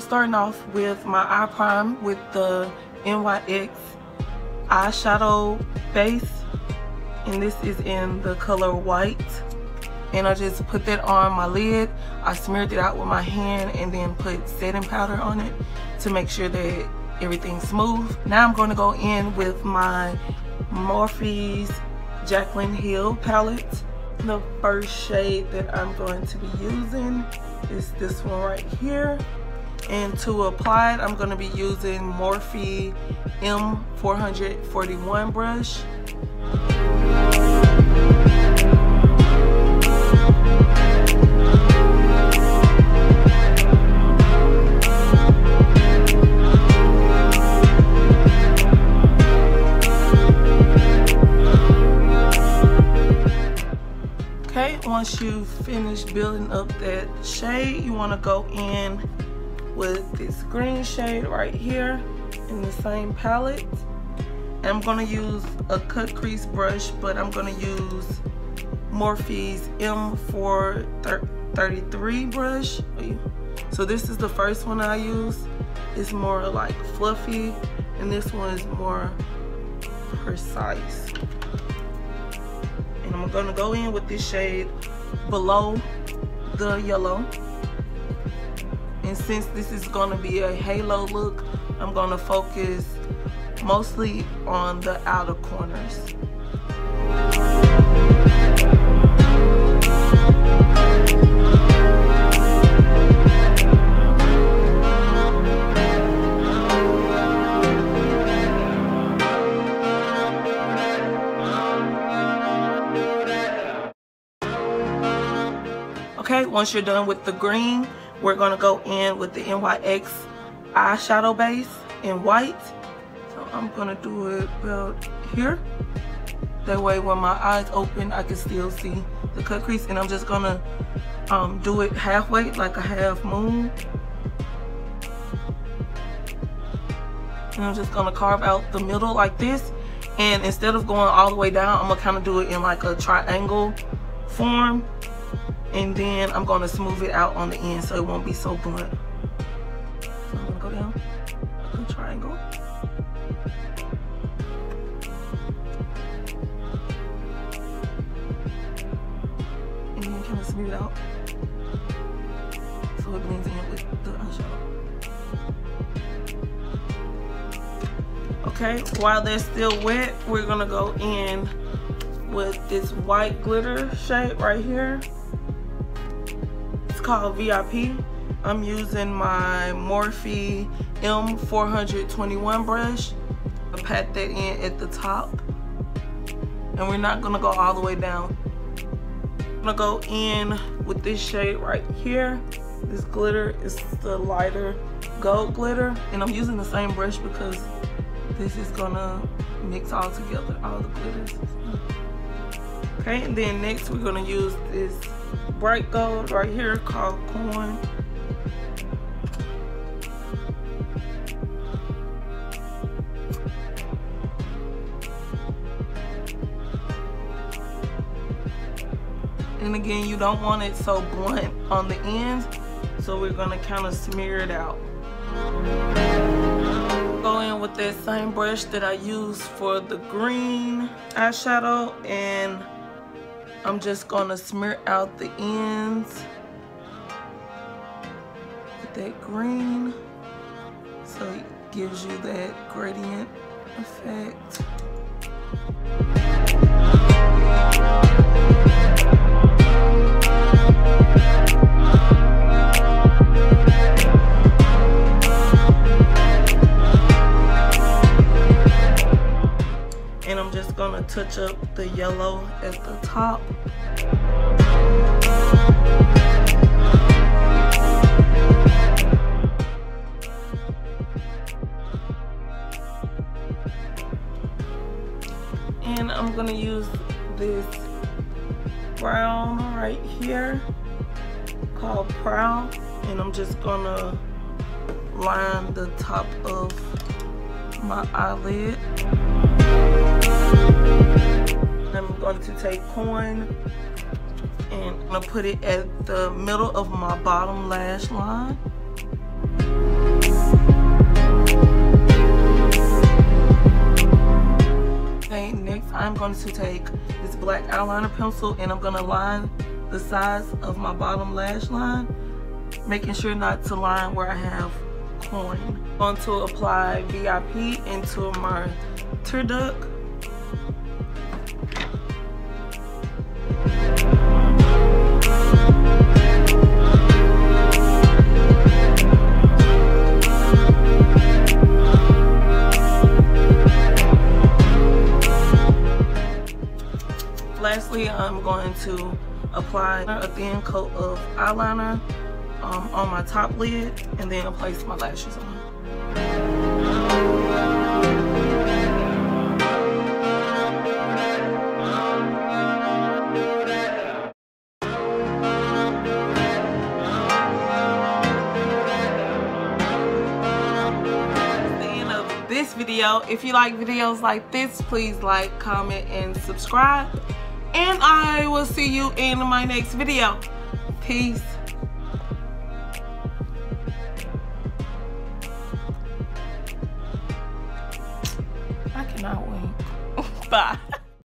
starting off with my eye prime with the NYX eyeshadow base, and this is in the color white. And I just put that on my lid. I smeared it out with my hand and then put setting powder on it to make sure that everything's smooth. Now I'm going to go in with my Morphe's Jaclyn Hill palette. The first shade that I'm going to be using is this one right here. And to apply it, I'm going to be using Morphe M441 brush. Okay, once you finish building up that shade, you want to go in with this green shade right here in the same palette. And I'm going to use a cut crease brush, but I'm going to use Morphe's M433 brush. So this is the first one I use. It's more like fluffy, and this one is more precise. And I'm going to go in with this shade below the yellow. And since this is going to be a halo look, I'm going to focus mostly on the outer corners. Okay, once you're done with the green, we're going to go in with the NYX eyeshadow base in white. So I'm going to do it about here. That way when my eyes open, I can still see the cut crease. And I'm just going to do it halfway, like a half moon. And I'm just going to carve out the middle like this. And instead of going all the way down, I'm going to kind of do it in like a triangle form. And then I'm going to smooth it out on the end so it won't be so blunt. So I'm going to go down a triangle. And then kind of smooth it out so it blends in with the eyeshadow. Okay, while they're still wet, we're going to go in with this white glitter shade right here. Called VIP. I'm using my Morphe M421 brush. I pat that in at the top, and we're not gonna go all the way down. I'm gonna go in with this shade right here. This glitter is the lighter gold glitter, and I'm using the same brush because this is gonna mix all together, all the glitters. Okay, and then next we're gonna use this bright gold right here called Cailyn. And again, you don't want it so blunt on the ends, so we're gonna kind of smear it out. Go in with that same brush that I used for the green eyeshadow, and I'm just gonna smear out the ends with that green so it gives you that gradient effect. And I'm just gonna touch up the yellow at the top. And I'm gonna use this brown right here called Proud, and I'm just gonna line the top of my eyelid. I'm going to take Cailyn and I'm gonna put it at the middle of my bottom lash line. Okay, next I'm going to take this black eyeliner pencil and I'm going to line the sides of my bottom lash line, making sure not to line where I have coin. I'm going to apply VIP into my tear duct. Lastly, I'm going to apply a thin coat of eyeliner on my top lid and then place my lashes on. This video. If you like videos like this, please like, comment, and subscribe. And I will see you in my next video. Peace. I cannot wink. Bye.